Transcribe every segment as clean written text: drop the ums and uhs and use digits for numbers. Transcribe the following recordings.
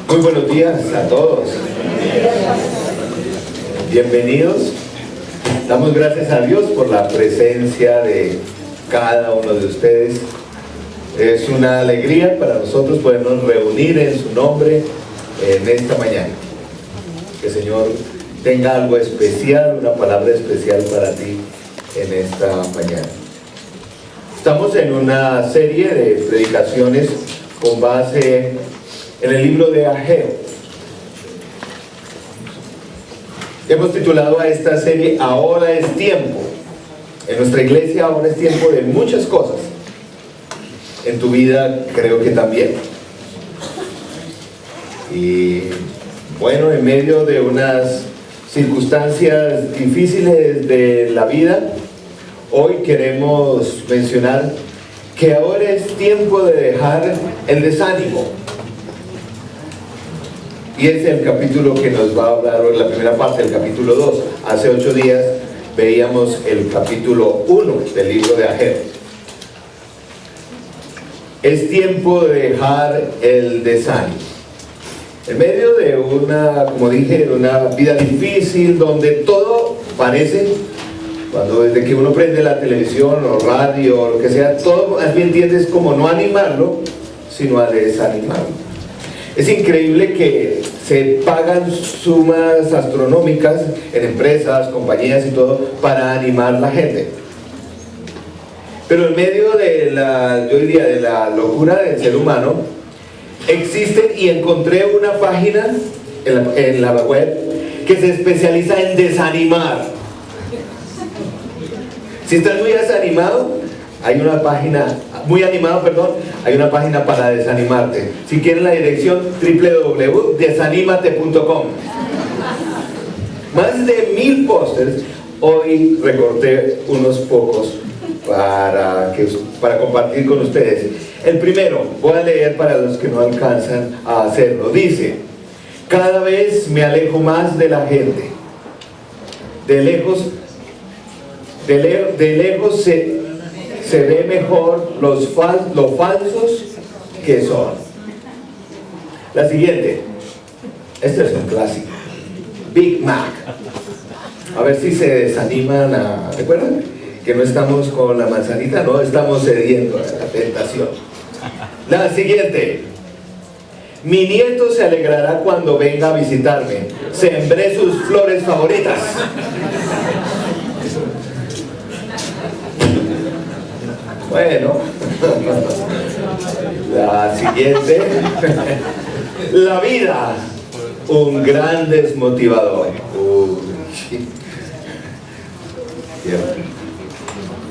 Muy buenos días a todos. Bienvenidos. Damos gracias a Dios por la presencia de cada uno de ustedes. Es una alegría para nosotros podernos reunir en su nombre en esta mañana. Que el Señor tenga algo especial, una palabra especial para ti en esta mañana. Estamos en una serie de predicaciones con base en el libro de Ageo. Hemos titulado a esta serie Ahora es tiempo. En nuestra iglesia ahora es tiempo de muchas cosas. En tu vida creo que también. Y bueno, en medio de unas circunstancias difíciles de la vida, hoy queremos mencionar que ahora es tiempo de dejar el desánimo. Y es el capítulo que nos va a hablar hoy, la primera parte del capítulo 2. Hace 8 días veíamos el capítulo 1 del libro de Ageo. Es tiempo de dejar el desánimo. En medio de una, como dije, de una vida difícil, donde todo parece, cuando desde que uno prende la televisión o radio o lo que sea, todo más bien tiendes como no a animarlo, sino a desanimarlo. Es increíble que se pagan sumas astronómicas en empresas, compañías y todo para animar a la gente. Pero en medio de la, yo diría, de la locura del ser humano, existe, y encontré una página en la web que se especializa en desanimar. Si estás muy desanimado, hay una página, muy animado, perdón, hay una página para desanimarte. Si quieren la dirección, www.desanimate.com. Más de 1000 pósters. Hoy recorté unos pocos para compartir con ustedes. El primero, voy a leer para los que no alcanzan a hacerlo. Dice: cada vez me alejo más de la gente. De lejos se ve mejor lo falsos que son. La siguiente, este es un clásico, Big Mac. A ver si se desaniman ¿recuerdan? Que no estamos con la manzanita, no estamos cediendo a la tentación. La siguiente, mi nieto se alegrará cuando venga a visitarme. Sembré sus flores favoritas. Bueno, la siguiente, la vida, un gran desmotivador.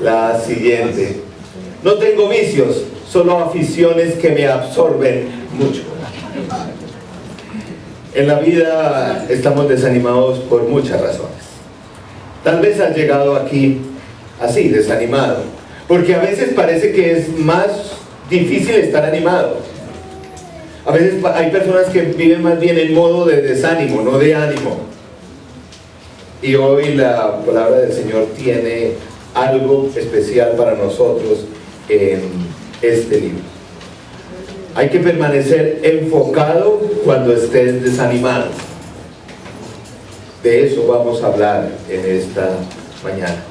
La siguiente, no tengo vicios, solo aficiones que me absorben mucho. En la vida estamos desanimados por muchas razones. Tal vez has llegado aquí así, desanimado, porque a veces parece que es más difícil estar animado. A veces hay personas que viven más bien en modo de desánimo, no de ánimo. Y hoy la palabra del Señor tiene algo especial para nosotros en este libro. Hay que permanecer enfocado cuando estés desanimado. De eso vamos a hablar en esta mañana.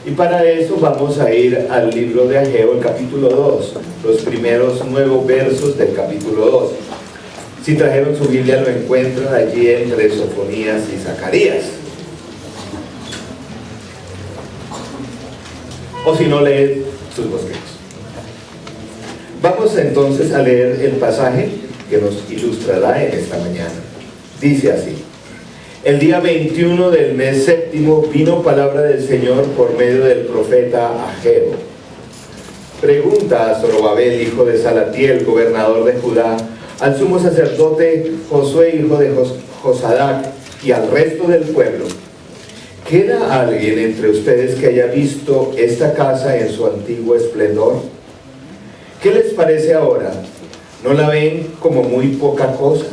Y para eso vamos a ir al libro de Ageo, el capítulo 2, los primeros 9 versos del capítulo 2. Si trajeron su Biblia, lo encuentran allí entre Sofonías y Zacarías. O si no, leen sus bosquejos. Vamos entonces a leer el pasaje que nos ilustrará en esta mañana. Dice así: el día 21 del mes séptimo vino palabra del Señor por medio del profeta Ageo. Pregunta a Zorobabel, hijo de Salatiel, gobernador de Judá, al sumo sacerdote Josué, hijo de Josadac, y al resto del pueblo: ¿queda alguien entre ustedes que haya visto esta casa en su antiguo esplendor? ¿Qué les parece ahora? ¿No la ven como muy poca cosa?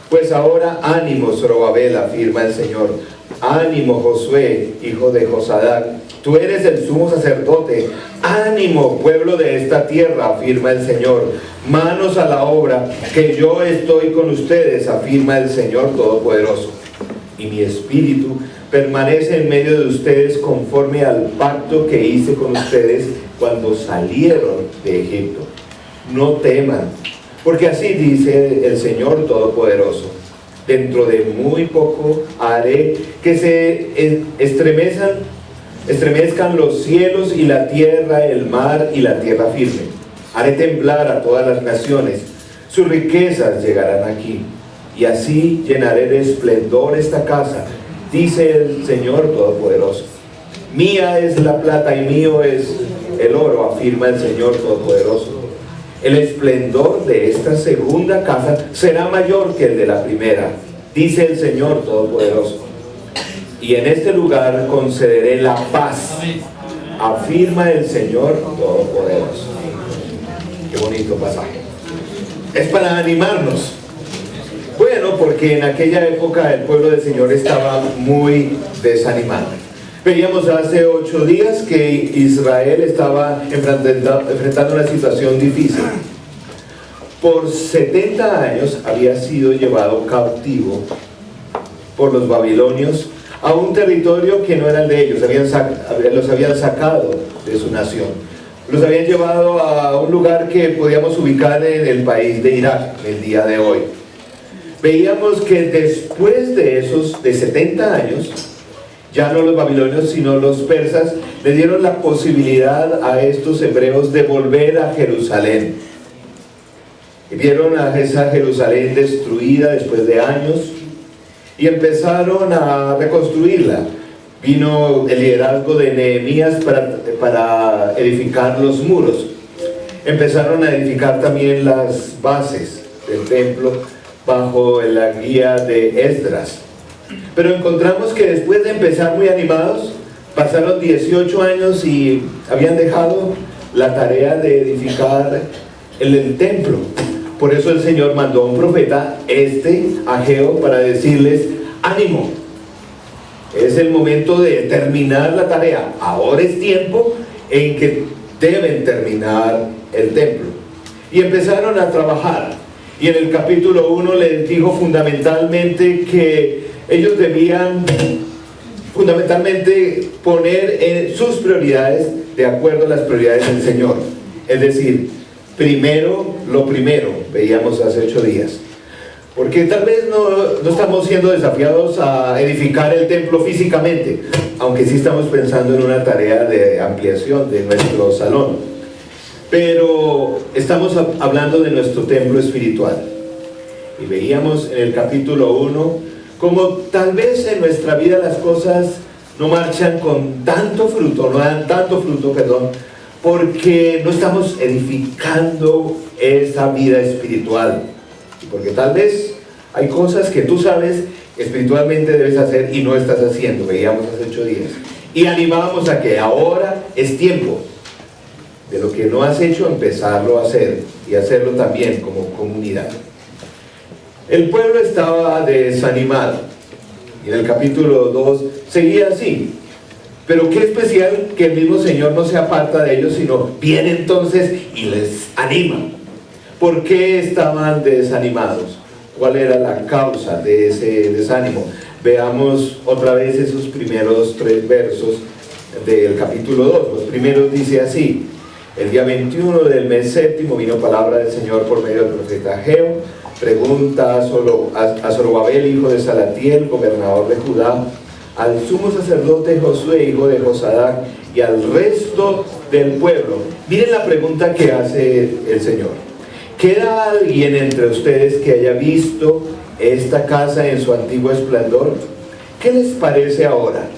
Pues ahora ánimo, Zorobabel, afirma el Señor. Ánimo, Josué, hijo de Josadac, Tú eres el sumo sacerdote. Ánimo, pueblo de esta tierra, afirma el Señor. Manos a la obra, que yo estoy con ustedes, afirma el Señor Todopoderoso. Y mi espíritu permanece en medio de ustedes conforme al pacto que hice con ustedes cuando salieron de Egipto. No teman, porque así dice el Señor Todopoderoso. Dentro de muy poco haré que se estremezcan los cielos y la tierra, el mar y la tierra firme. Haré temblar a todas las naciones. Sus riquezas llegarán aquí. Y así llenaré de esplendor esta casa, dice el Señor Todopoderoso. Mía es la plata y mío es el oro, afirma el Señor Todopoderoso. El esplendor de esta segunda casa será mayor que el de la primera, dice el Señor Todopoderoso. Y en este lugar concederé la paz, afirma el Señor Todopoderoso. Qué bonito pasaje. Es para animarnos. Bueno, porque en aquella época el pueblo del Señor estaba muy desanimado. Veíamos hace 8 días que Israel estaba enfrentando una situación difícil. Por 70 años había sido llevado cautivo por los babilonios a un territorio que no era el de ellos. Los habían sacado de su nación. Los habían llevado a un lugar que podíamos ubicar en el país de Irak el día de hoy. Veíamos que después de 70 años, ya no los babilonios, sino los persas, le dieron la posibilidad a estos hebreos de volver a Jerusalén. Y vieron a esa Jerusalén destruida después de años y empezaron a reconstruirla. Vino el liderazgo de Nehemías para edificar los muros. Empezaron a edificar también las bases del templo bajo la guía de Esdras. Pero encontramos que después de empezar muy animados, pasaron 18 años y habían dejado la tarea de edificar el templo. Por eso el Señor mandó a un profeta, Ageo, para decirles: ánimo, es el momento de terminar la tarea. Ahora es tiempo en que deben terminar el templo. Y empezaron a trabajar. Y en el capítulo 1 les dijo fundamentalmente que ellos debían fundamentalmente poner sus prioridades de acuerdo a las prioridades del Señor. Es decir, primero lo primero, veíamos hace 8 días. Porque tal vez no estamos siendo desafiados a edificar el templo físicamente, aunque sí estamos pensando en una tarea de ampliación de nuestro salón. Pero estamos hablando de nuestro templo espiritual. Y veíamos en el capítulo 1 como tal vez en nuestra vida las cosas no marchan con tanto fruto, no dan tanto fruto, porque no estamos edificando esa vida espiritual. Y porque tal vez hay cosas que tú sabes espiritualmente debes hacer y no estás haciendo. Veíamos hace 8 días. Y animábamos a que ahora es tiempo de lo que no has hecho, empezarlo a hacer y hacerlo también como comunidad. El pueblo estaba desanimado y en el capítulo 2 seguía así. Pero qué especial que el mismo Señor no se aparta de ellos, sino viene entonces y les anima. ¿Por qué estaban desanimados? ¿Cuál era la causa de ese desánimo? Veamos otra vez esos primeros 3 versos del capítulo 2. Los primeros dice así: el día 21 del mes séptimo vino palabra del Señor por medio del profeta Ageo. Pregunta a Zorobabel, hijo de Salatiel, gobernador de Judá, al sumo sacerdote Josué, hijo de Josadac, y al resto del pueblo. Miren la pregunta que hace el Señor: ¿queda alguien entre ustedes que haya visto esta casa en su antiguo esplendor? ¿Qué les parece ahora?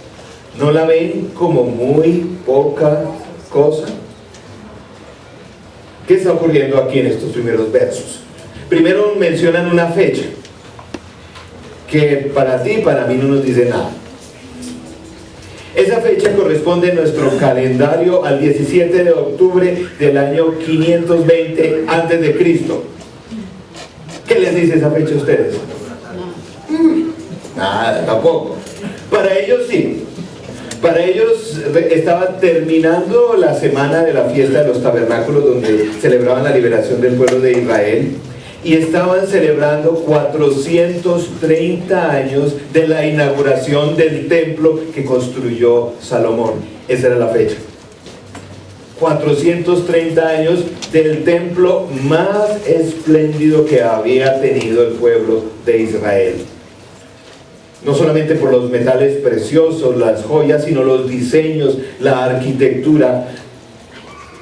¿No la ven como muy poca cosa? ¿Qué está ocurriendo aquí en estos primeros versos? Primero mencionan una fecha que para ti y para mí no nos dice nada. Esa fecha corresponde en nuestro calendario al 17 de octubre del año 520 antes de Cristo. ¿Qué les dice esa fecha a ustedes? Nada, tampoco. Para ellos sí. Para ellos estaban terminando la semana de la fiesta de los tabernáculos, donde celebraban la liberación del pueblo de Israel, y estaban celebrando 430 años de la inauguración del templo que construyó Salomón. Esa era la fecha. 430 años del templo más espléndido que había tenido el pueblo de Israel. No solamente por los metales preciosos, las joyas, sino los diseños, la arquitectura.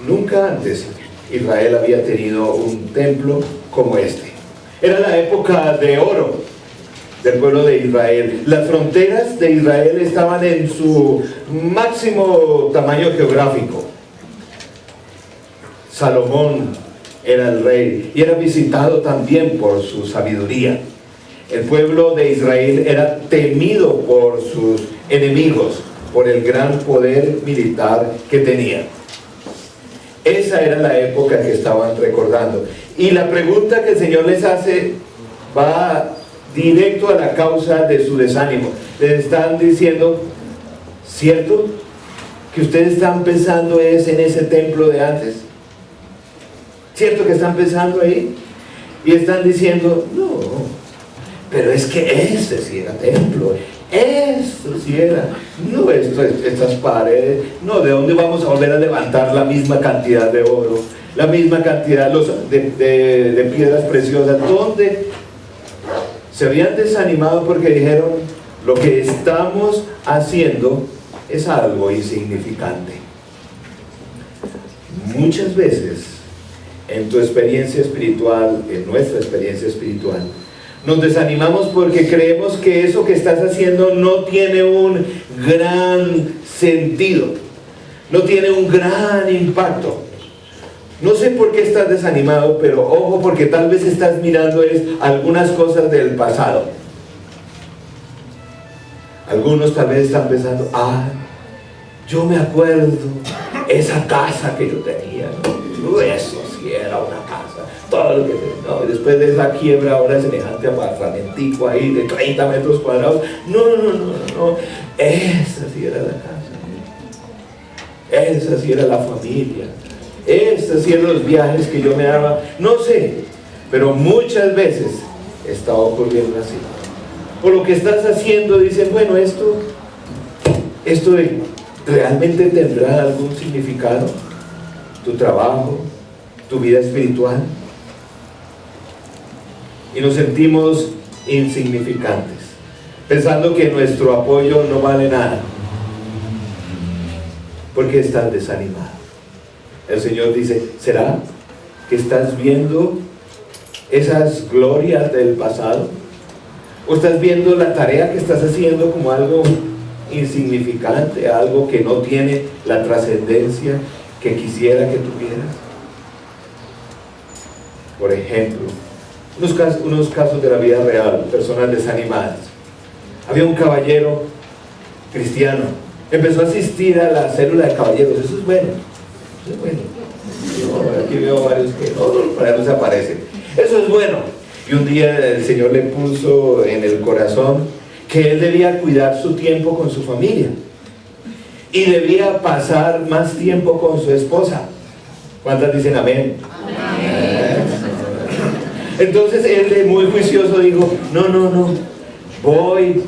Nunca antes Israel había tenido un templo como este. Era la época de oro del pueblo de Israel. Las fronteras de Israel estaban en su máximo tamaño geográfico. Salomón era el rey y era visitado también por su sabiduría. El pueblo de Israel era temido por sus enemigos, por el gran poder militar que tenía. Esa era la época que estaban recordando. Y la pregunta que el Señor les hace va directo a la causa de su desánimo. Les están diciendo, ¿cierto que ustedes están pensando es en ese templo de antes? ¿Cierto que están pensando ahí? Y están diciendo, no, pero es que ese sí era templo, eso sí era, no estas paredes, no, ¿de dónde vamos a volver a levantar la misma cantidad de oro, la misma cantidad de piedras preciosas? ¿Dónde? Se habían desanimado porque dijeron, lo que estamos haciendo es algo insignificante. Muchas veces, en tu experiencia espiritual, en nuestra experiencia espiritual, nos desanimamos porque creemos que eso que estás haciendo no tiene un gran sentido, no tiene un gran impacto. No sé por qué estás desanimado, pero ojo, porque tal vez estás mirando algunas cosas del pasado. Algunos tal vez están pensando, yo me acuerdo esa casa que yo tenía, ¿no? Eso sí era una casa, todo lo que tenía, ¿no? Después de esa quiebra ahora semejante apartamentico ahí de 30 metros cuadrados, no, esa sí era la casa, esa sí era la familia, esos sí eran los viajes que yo me daba, no sé, pero muchas veces está ocurriendo así. O lo que estás haciendo, dicen, bueno, esto ¿realmente tendrá algún significado? Tu trabajo, tu vida espiritual. Y nos sentimos insignificantes, pensando que nuestro apoyo no vale nada, porque estás desanimado. El Señor dice, ¿será que estás viendo esas glorias del pasado? ¿O estás viendo la tarea que estás haciendo como algo insignificante, algo que no tiene la trascendencia que quisiera que tuvieras? Por ejemplo, unos casos de la vida real, personas desanimadas. Había un caballero cristiano, empezó a asistir a la célula de caballeros. Eso es bueno, eso es bueno. Yo aquí veo varios que para no se aparecen. Eso es bueno. Y un día el Señor le puso en el corazón que él debía cuidar su tiempo con su familia y debía pasar más tiempo con su esposa. ¿Cuántas dicen amén? Amén. Entonces él, muy juicioso, dijo, no, voy,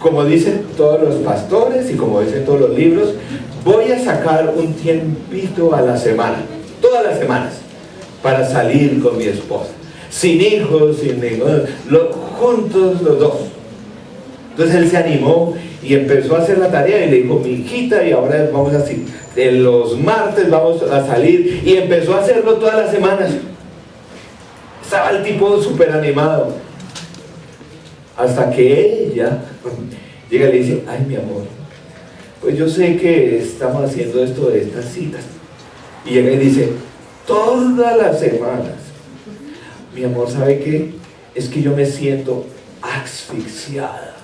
como dicen todos los pastores y como dicen todos los libros, voy a sacar un tiempito a la semana, todas las semanas, para salir con mi esposa, sin hijos, sin ningún, juntos los dos. Entonces él se animó y empezó a hacer la tarea y le dijo, mi hijita, y ahora vamos así, los martes vamos a salir, y empezó a hacerlo todas las semanas. Estaba el tipo súper animado, hasta que ella llega y le dice, ay, mi amor, pues yo sé que estamos haciendo esto de estas citas. Y llega y dice, todas las semanas, mi amor, ¿sabe qué? Es que yo me siento asfixiada.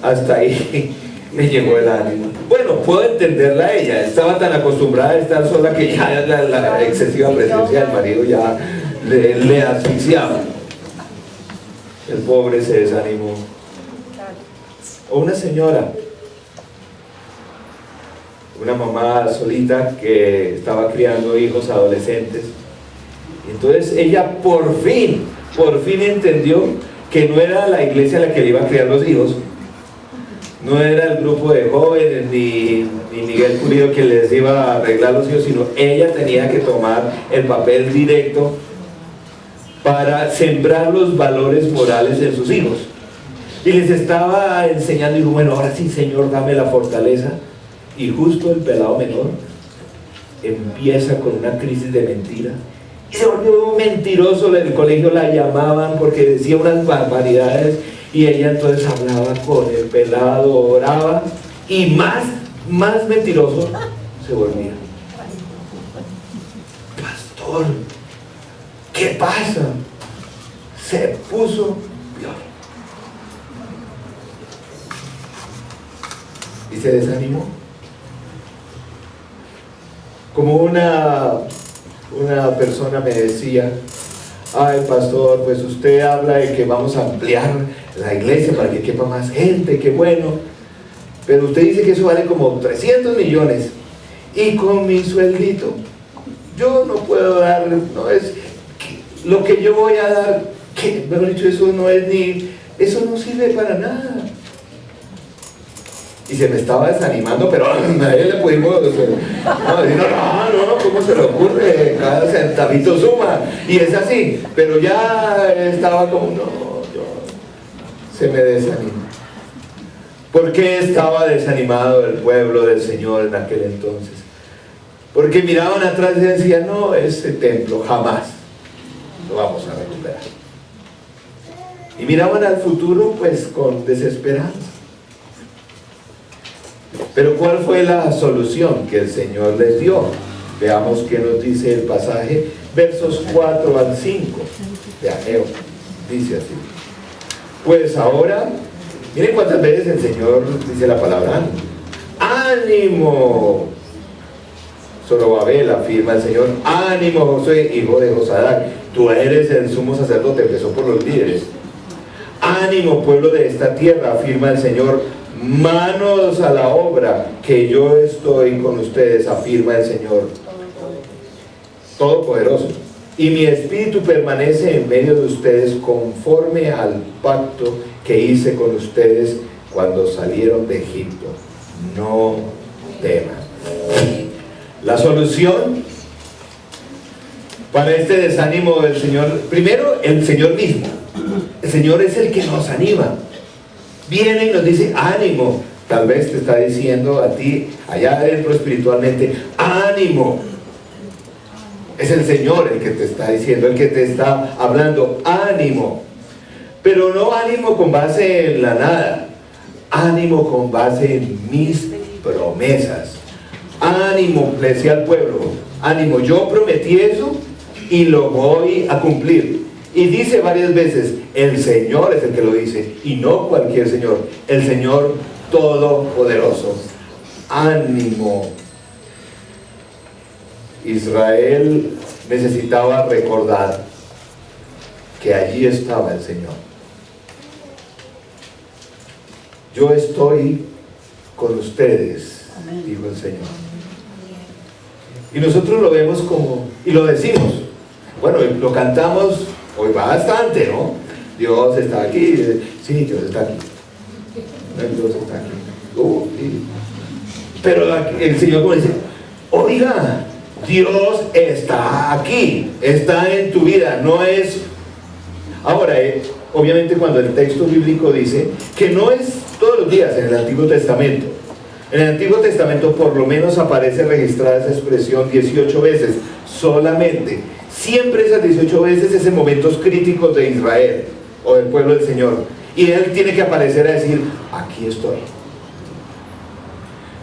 Hasta ahí me llegó el ánimo. Bueno, puedo entenderla a ella, estaba tan acostumbrada a estar sola que ya la excesiva presencia del marido ya le asfixiaba. El pobre se desanimó. O una señora, una mamá solita que estaba criando hijos adolescentes. Y entonces ella por fin entendió que no era la iglesia la que le iba a criar los hijos, no era el grupo de jóvenes ni Miguel Pulido que les iba a arreglar los hijos, sino ella tenía que tomar el papel directo para sembrar los valores morales en sus hijos. Y les estaba enseñando, y dijo, bueno, ahora sí, Señor, dame la fortaleza. Y justo el pelado menor empieza con una crisis de mentira. Y se volvió un mentiroso, en el colegio la llamaban porque decía unas barbaridades. Y ella entonces hablaba con el pelado, oraba, y más mentiroso se volvía. Pastor, ¿qué pasa? Se puso peor. Y se desanimó. Como una persona me decía, ay pastor, pues usted habla de que vamos a ampliar la iglesia para que quepa más gente, qué bueno, pero usted dice que eso vale como 300 millones y con mi sueldito yo no puedo dar, no es lo que yo voy a dar, que mejor dicho, eso no sirve para nada. Y se me estaba desanimando, pero a él le pudimos decir, no, ¿cómo se le ocurre? Cada centavito suma, y es así, pero ya estaba como, se me desanimó. ¿Por qué estaba desanimado el pueblo del Señor en aquel entonces? Porque miraban atrás y decían, no, ese templo jamás lo vamos a recuperar. Y miraban al futuro pues con desesperanza. Pero ¿cuál fue la solución que el Señor les dio? Veamos qué nos dice el pasaje, versos 4 al 5 de Ageo. Dice así: pues ahora, miren cuántas veces el Señor dice la palabra ánimo. Zorobabel, afirma el Señor, ánimo Josué, hijo de Josadac, tú eres el sumo sacerdote, empezó por los líderes. Ánimo pueblo de esta tierra, afirma el Señor, manos a la obra, que yo estoy con ustedes, afirma el Señor Todopoderoso. Y mi espíritu permanece en medio de ustedes conforme al pacto que hice con ustedes cuando salieron de Egipto. No teman. La solución para este desánimo del Señor, primero el Señor mismo. El Señor es el que nos anima. Viene y nos dice, ánimo. Tal vez te está diciendo a ti, allá adentro espiritualmente, ánimo. Es el Señor el que te está diciendo, el que te está hablando, ánimo. Pero no ánimo con base en la nada, ánimo con base en mis promesas. Ánimo, le decía al pueblo, ánimo, yo prometí eso y lo voy a cumplir. Y dice varias veces, el Señor es el que lo dice, y no cualquier Señor, el Señor Todopoderoso. Ánimo. Israel necesitaba recordar que allí estaba el Señor. Yo estoy con ustedes, dijo el Señor. Y nosotros lo vemos como, y lo decimos, bueno, lo cantamos hoy bastante, ¿no? Dios está aquí, sí, Dios está aquí. Dios está aquí. Sí. Pero el Señor como dice, oiga, Dios está aquí, está en tu vida, no es... Ahora, obviamente cuando el texto bíblico dice que no es todos los días en el Antiguo Testamento. En el Antiguo Testamento por lo menos aparece registrada esa expresión 18 veces, solamente. Siempre esas 18 veces es en momentos críticos de Israel o del pueblo del Señor. Y Él tiene que aparecer a decir, aquí estoy.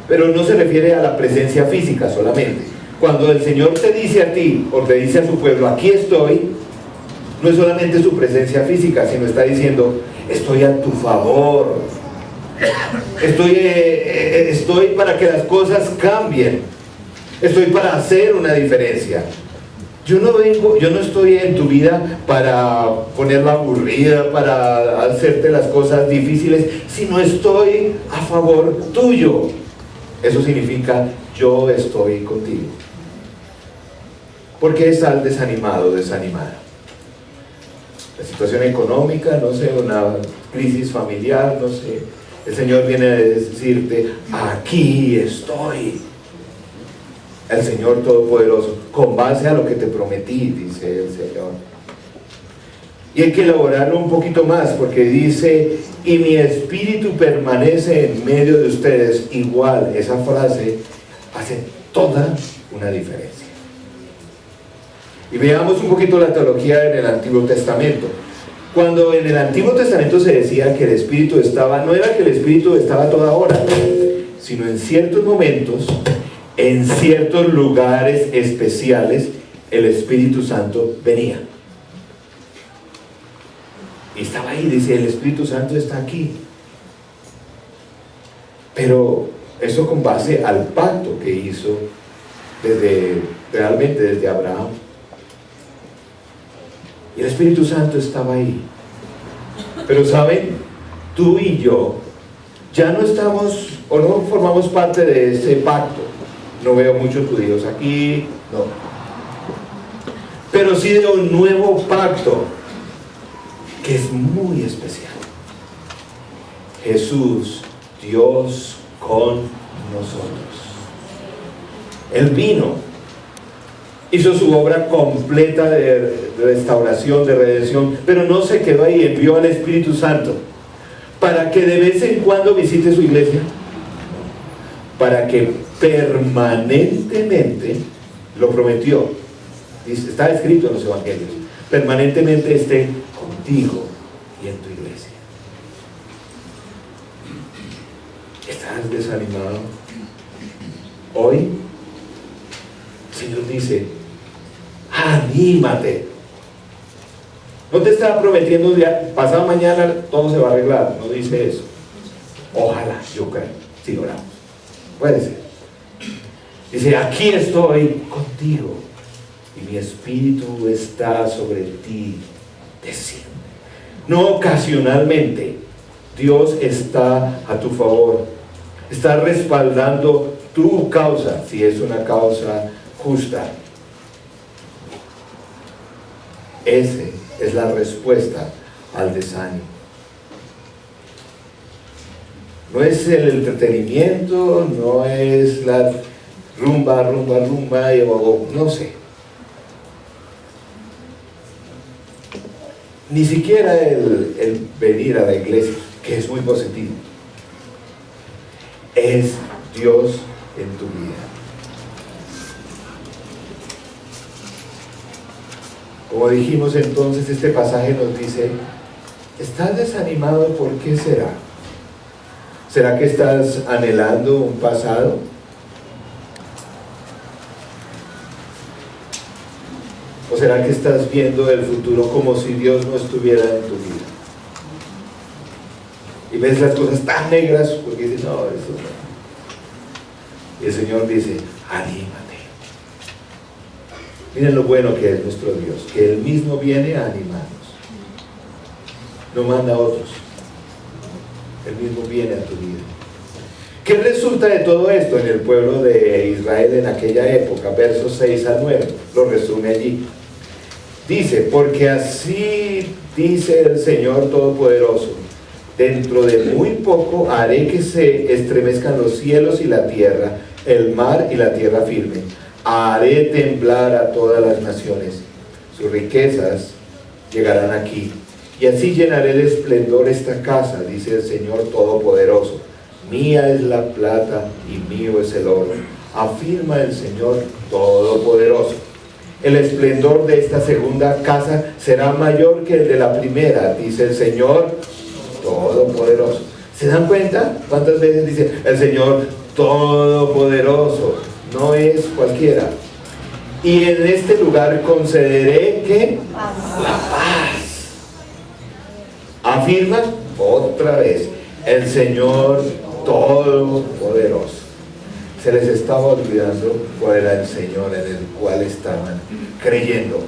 Pero no se refiere a la presencia física solamente. Cuando el Señor te dice a ti o te dice a su pueblo, aquí estoy, no es solamente su presencia física, sino está diciendo, estoy a tu favor. Estoy para que las cosas cambien. Estoy para hacer una diferencia. Yo no estoy en tu vida para ponerla aburrida, para hacerte las cosas difíciles, sino estoy a favor tuyo. Eso significa, yo estoy contigo. ¿Por qué estás desanimado, desanimada? La situación económica, no sé, una crisis familiar, no sé. El Señor viene a decirte, aquí estoy. El Señor Todopoderoso, con base a lo que te prometí, dice el Señor. Y hay que elaborarlo un poquito más, porque dice, y mi espíritu permanece en medio de ustedes. Igual, esa frase hace toda una diferencia. Y veamos un poquito la teología en el Antiguo Testamento. Cuando en el Antiguo Testamento se decía que el Espíritu estaba, no era que el Espíritu estaba a toda hora, sino en ciertos momentos, en ciertos lugares especiales, el Espíritu Santo venía. Y estaba ahí, dice, el Espíritu Santo está aquí. Pero eso con base al pacto que hizo realmente desde Abraham. Y el Espíritu Santo estaba ahí. Pero saben, tú y yo ya no estamos o no formamos parte de ese pacto. No veo muchos judíos aquí, no. Pero sí de un nuevo pacto que es muy especial. Jesús, Dios con nosotros. Él vino, hizo su obra completa de restauración, de redención, pero no se quedó ahí, envió al Espíritu Santo para que de vez en cuando visite su iglesia, para que permanentemente, lo prometió, está escrito en los evangelios, permanentemente esté contigo y en tu iglesia. ¿Estás desanimado? Hoy el Señor dice, anímate. No te está prometiendo pasado mañana todo se va a arreglar, no dice eso. Ojalá, yo creo, si oramos. Puede ser. Dice, aquí estoy contigo y mi espíritu está sobre ti. Desciende. No ocasionalmente, Dios está a tu favor, está respaldando tu causa, si es una causa justa. Esa es la respuesta al desánimo. No es el entretenimiento, no es la rumba, no sé. Ni siquiera el venir a la iglesia, que es muy positivo. Es Dios en tu vida. Como dijimos entonces, este pasaje nos dice, ¿estás desanimado? ¿Por qué será? ¿Será que estás anhelando un pasado? ¿O será que estás viendo el futuro como si Dios no estuviera en tu vida? Y ves las cosas tan negras porque dices, no, eso no. Y el Señor dice, anímate. Miren lo bueno que es nuestro Dios, que Él mismo viene a animarnos. No manda a otros. Él mismo viene a tu vida. ¿Qué resulta de todo esto en el pueblo de Israel en aquella época? Versos 6 al 9, lo resume allí. Dice, porque así dice el Señor Todopoderoso, dentro de muy poco haré que se estremezcan los cielos y la tierra, el mar y la tierra firme. Haré temblar a todas las naciones. Sus riquezas llegarán aquí. Y así llenaré de esplendor esta casa, dice el Señor Todopoderoso. Mía es la plata y mío es el oro, afirma el Señor Todopoderoso. El esplendor de esta segunda casa será mayor que el de la primera, dice el Señor Todopoderoso. ¿Se dan cuenta? ¿Cuántas veces dice el Señor Todopoderoso? No es cualquiera. Y en este lugar concederé que la paz. Afirma otra vez el Señor Todopoderoso. se les estaba olvidando cuál era el Señor en el cual estaban creyendo.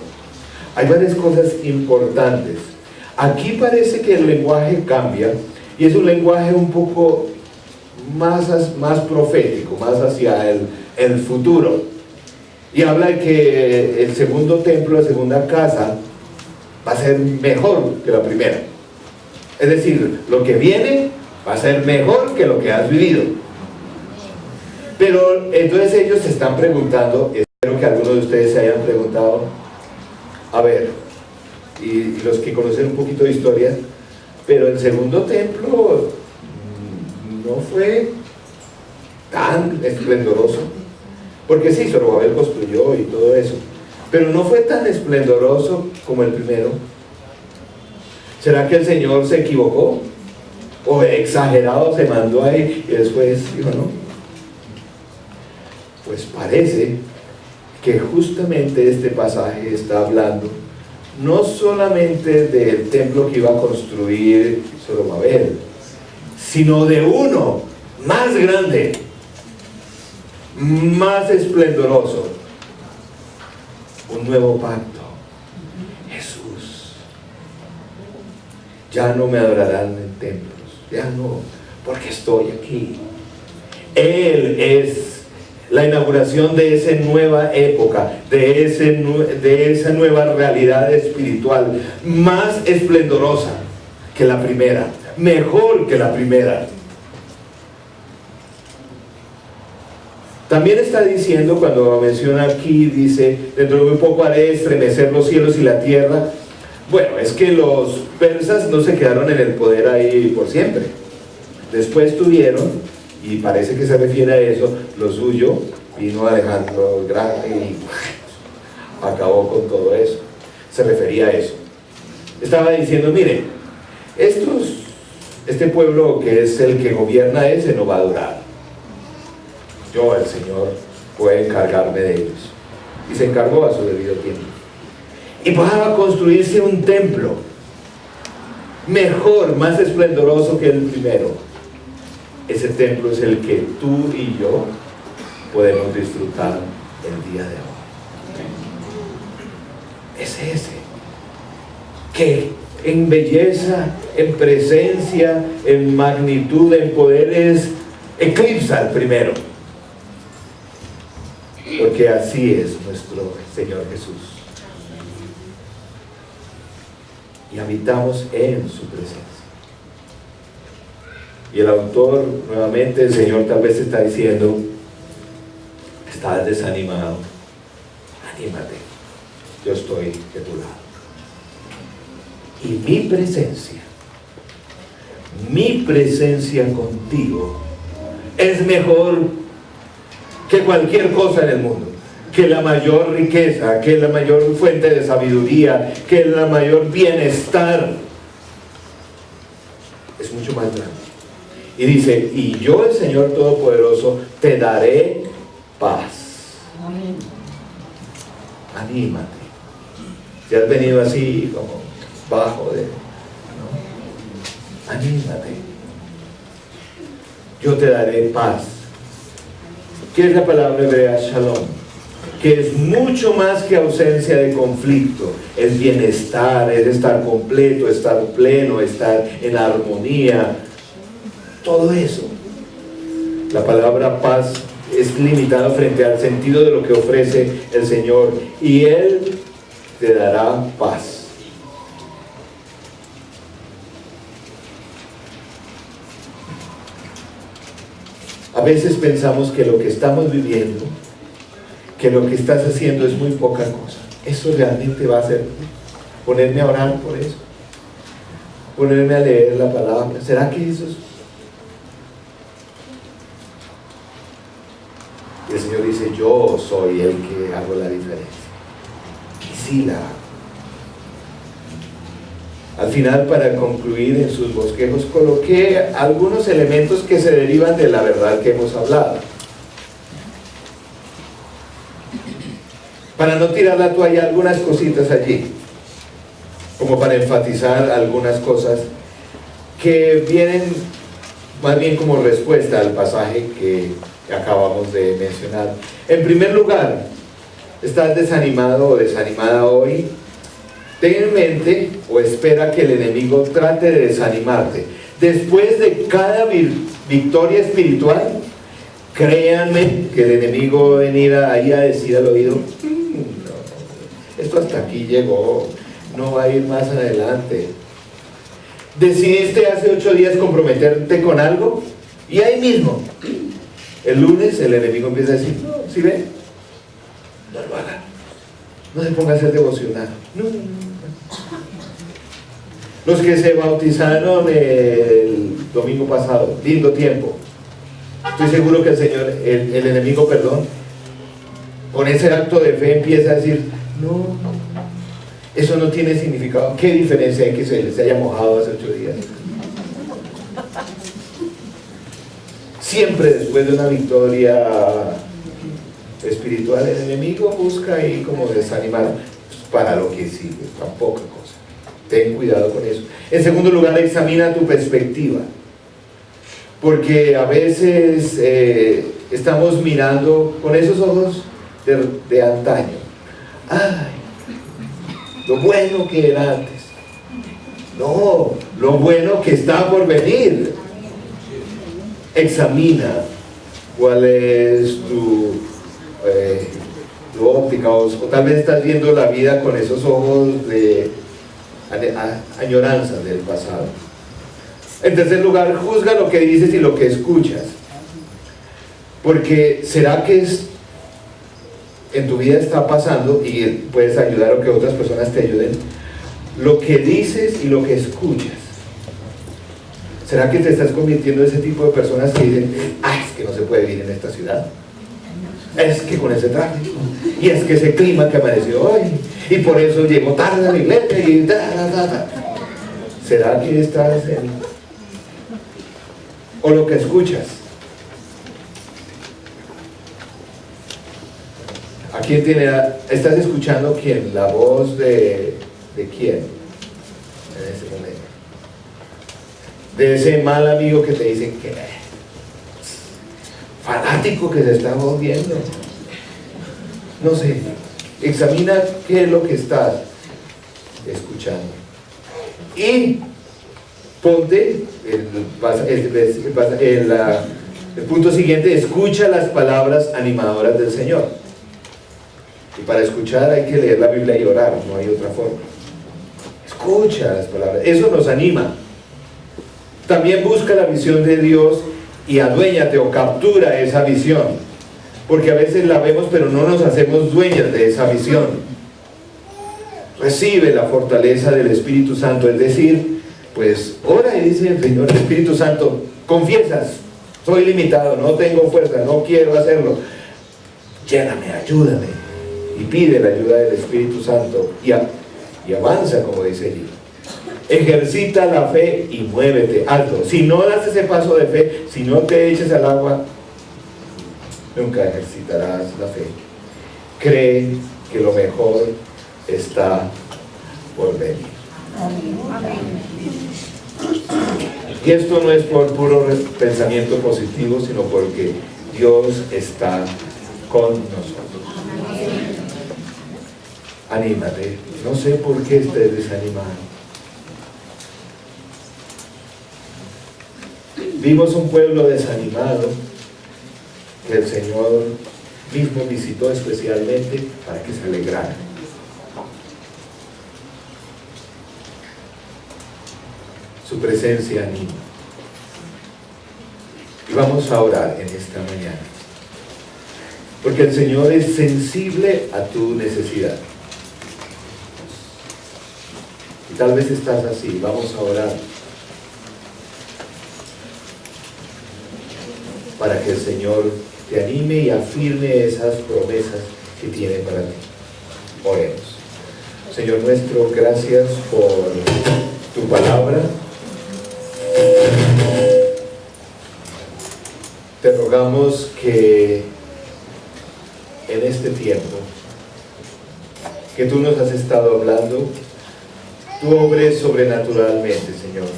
Hay varias cosas importantes. Aquí parece que el lenguaje cambia y es un lenguaje un poco más profético, más hacia el futuro. Y habla de que el segundo templo, la segunda casa, va a ser mejor que la primera. Es decir, lo que viene va a ser mejor que lo que has vivido. Pero entonces ellos se están preguntando, espero que algunos de ustedes se hayan preguntado, a ver, y los que conocen un poquito de historia, pero el segundo templo no fue tan esplendoroso, porque sí, Zorobabel construyó y todo eso, pero no fue tan esplendoroso como el primero. ¿Será que el Señor se equivocó? ¿O exagerado se mandó ahí y después dijo no? Pues parece que justamente este pasaje está hablando no solamente del templo que iba a construir Zorobabel, sino de uno más grande, más esplendoroso, un nuevo pacto. Jesús. Ya no me adorarán en templos, ya no, porque estoy aquí. Él es la inauguración de esa nueva época, de esa nueva realidad espiritual, más esplendorosa que la primera, mejor que la primera. También está diciendo, cuando menciona aquí, dice, dentro de muy poco haré estremecer los cielos y la tierra. Bueno, es que los persas no se quedaron en el poder ahí por siempre. Después tuvieron, y parece que se refiere a eso, lo suyo, vino Alejandro el Grande y acabó con todo eso. Se refería a eso. Estaba diciendo, miren, este pueblo que es el que gobierna ese no va a durar. Yo, el Señor, puedo encargarme de ellos. Y se encargó a su debido tiempo. Y va a construirse un templo mejor, más esplendoroso que el primero. Ese templo es el que tú y yo podemos disfrutar el día de hoy. Es ese que en belleza, en presencia, en magnitud, en poderes, eclipsa al primero. Porque así es nuestro Señor Jesús. Y habitamos en su presencia. Y el autor, nuevamente, el Señor tal vez está diciendo, estás desanimado, anímate, yo estoy de tu lado. Y mi presencia contigo es mejor que cualquier cosa en el mundo, que la mayor riqueza, que la mayor fuente de sabiduría, que la mayor bienestar. Es mucho más grande. Y dice, y yo, el Señor Todopoderoso, te daré paz. Amén. Anímate. Si has venido así como bajo de, ¿no? Anímate. Yo te daré paz. ¿Qué es la palabra hebrea shalom? Que es mucho más que ausencia de conflicto. Es bienestar, es estar completo, estar pleno, estar en armonía. Todo eso. La palabra paz es limitada frente al sentido de lo que ofrece el Señor. Y Él te dará paz. A veces pensamos que lo que estamos viviendo, que lo que estás haciendo es muy poca cosa. Eso realmente va a ser ponerme a orar por eso, ponerme a leer la palabra. ¿Será que eso es? Y el Señor dice, yo soy el que hago la diferencia. Y sí la hago. Al final, para concluir en sus bosquejos, coloqué algunos elementos que se derivan de la verdad que hemos hablado. Para no tirar la toalla, algunas cositas allí, como para enfatizar algunas cosas que vienen más bien como respuesta al pasaje que que acabamos de mencionar. En primer lugar, ¿estás desanimado o desanimada hoy? Ten en mente o espera que el enemigo trate de desanimarte. Después de cada victoria espiritual, créanme que el enemigo va a venir ahí a decir al oído, no, esto hasta aquí llegó, no va a ir más adelante. Decidiste hace 8 días comprometerte con algo y ahí mismo, el lunes el enemigo empieza a decir, no, ¿sí ven? No lo haga, no se ponga a hacer devocional. No. Los que se bautizaron el domingo pasado, lindo tiempo. Estoy seguro que el enemigo, con ese acto de fe empieza a decir, no, eso no tiene significado. ¿Qué diferencia hay que se haya mojado hace 8 días? Siempre después de una victoria espiritual, el enemigo busca ahí como desanimar para lo que sigue, tan poca cosa. Ten cuidado con eso. En segundo lugar, examina tu perspectiva. Porque a veces estamos mirando con esos ojos de antaño. ¡Ay! Lo bueno que era antes. No, lo bueno que está por venir. Examina cuál es tu óptica, o tal vez estás viendo la vida con esos ojos de añoranza del pasado. En tercer lugar, juzga lo que dices y lo que escuchas, porque será que en tu vida está pasando y puedes ayudar a que otras personas te ayuden, lo que dices y lo que escuchas. ¿Será que te estás convirtiendo en ese tipo de personas que dicen, ay, es que no se puede vivir en esta ciudad? Es que con ese tráfico, y es que ese clima que amaneció hoy, y por eso llego tarde a la iglesia y ¿será que estás o lo que escuchas? ¿A quién estás escuchando quién? ¿La voz de quién en ese momento? De ese mal amigo que te dice que fanático que se está volviendo. No sé, examina qué es lo que estás escuchando. Y ponte, el punto siguiente, escucha las palabras animadoras del Señor. Y para escuchar hay que leer la Biblia y orar, no hay otra forma. Escucha las palabras, eso nos anima. También busca la visión de Dios y aduéñate o captura esa visión, porque a veces la vemos pero no nos hacemos dueños de esa visión. Recibe la fortaleza del Espíritu Santo, es decir, pues ora y dice el Señor, el Espíritu Santo, confiesas, soy limitado, no tengo fuerza, no quiero hacerlo, lléname, ayúdame, y pide la ayuda del Espíritu Santo y avanza, como dice allí. Ejercita la fe y muévete, hazlo. Si no das ese paso de fe, si no te eches al agua, nunca ejercitarás la fe. Cree que lo mejor está por venir. Y esto no es por puro pensamiento positivo, sino porque Dios está con nosotros. Anímate. No sé por qué estés desanimado. Vimos un pueblo desanimado que el Señor mismo visitó especialmente para que se alegrara. Su presencia anima. Y vamos a orar en esta mañana, porque el Señor es sensible a tu necesidad. Y tal vez estás así, vamos a orar para que el Señor te anime y afirme esas promesas que tiene para ti. Oremos. Señor nuestro, gracias por tu palabra. Te rogamos que en este tiempo que tú nos has estado hablando, tú obres sobrenaturalmente, Señor.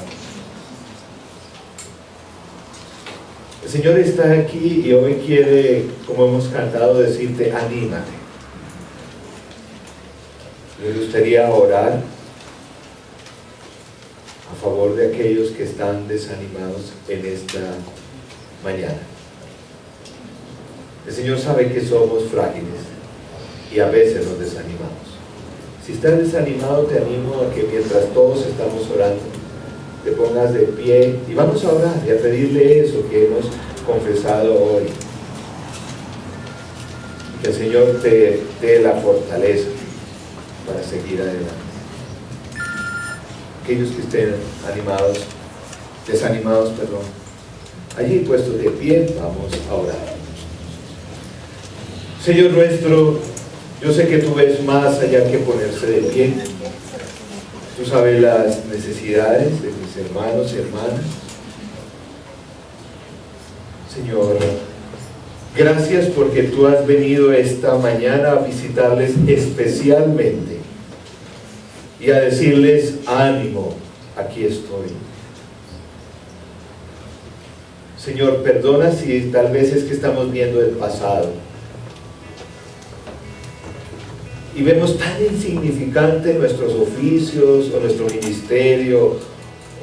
El Señor está aquí y hoy quiere, como hemos cantado, decirte: anímate. Me gustaría orar a favor de aquellos que están desanimados en esta mañana. El Señor sabe que somos frágiles y a veces nos desanimamos. Si estás desanimado, te animo a que mientras todos estamos orando, te pongas de pie y vamos a orar y a pedirle eso que hemos confesado hoy. Que el Señor te dé la fortaleza para seguir adelante. Aquellos que estén desanimados, allí puestos de pie, vamos a orar. Señor nuestro, yo sé que tú ves más allá que ponerse de pie. Tú sabes las necesidades de mis hermanos y hermanas. Señor, gracias porque tú has venido esta mañana a visitarles especialmente y a decirles: ánimo, aquí estoy. Señor, perdona si tal vez es que estamos viendo el pasado y vemos tan insignificante nuestros oficios o nuestro ministerio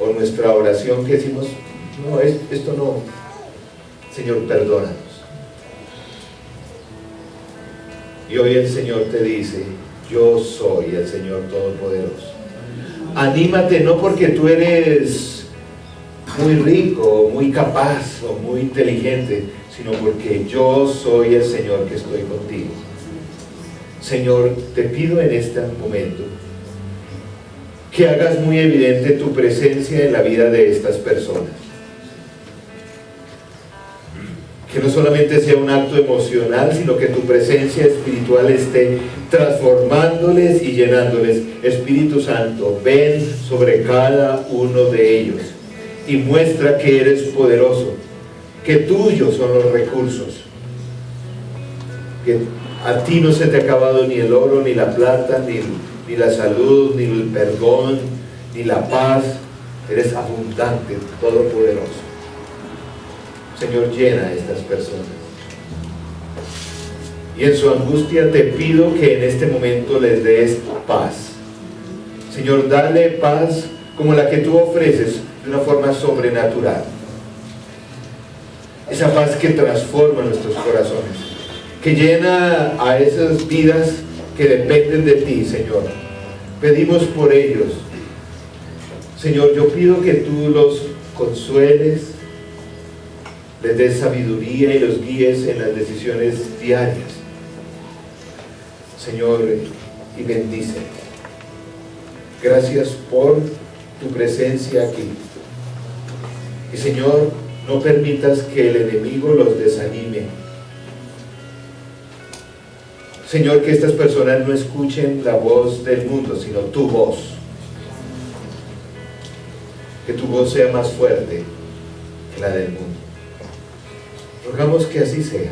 o nuestra oración que decimos: no, esto no. Señor, perdónanos. Y hoy el Señor te dice: yo soy el Señor Todopoderoso. Anímate, no porque tú eres muy rico, muy capaz o muy inteligente, sino porque yo soy el Señor que estoy contigo. Señor, te pido en este momento que hagas muy evidente tu presencia en la vida de estas personas. Que no solamente sea un acto emocional, sino que tu presencia espiritual esté transformándoles y llenándoles. Espíritu Santo, ven sobre cada uno de ellos y muestra que eres poderoso, que tuyos son los recursos, que a ti no se te ha acabado ni el oro, ni la plata, ni la salud, ni el perdón, ni la paz. Eres abundante, todopoderoso. Señor, llena a estas personas. Y en su angustia te pido que en este momento les des paz. Señor, dale paz como la que tú ofreces de una forma sobrenatural. Esa paz que transforma nuestros corazones, que llena a esas vidas que dependen de ti, Señor. Pedimos por ellos. Señor, yo pido que tú los consueles, les des sabiduría y los guíes en las decisiones diarias. Señor, y bendice. Gracias por tu presencia aquí. Y Señor, no permitas que el enemigo los desanime. Señor, que estas personas no escuchen la voz del mundo, sino tu voz. Que tu voz sea más fuerte que la del mundo. Rogamos que así sea.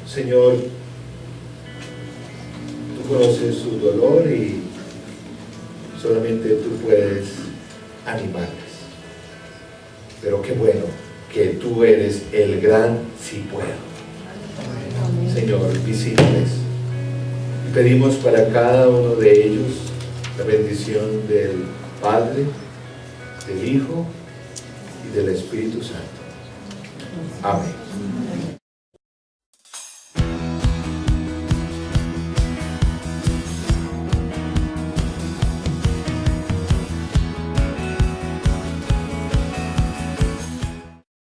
Señor, tú conoces su dolor y solamente tú puedes animarles. Pero qué bueno que tú eres el gran sí puedo. Señor, visítales. Y pedimos para cada uno de ellos la bendición del Padre, del Hijo y del Espíritu Santo. Amén.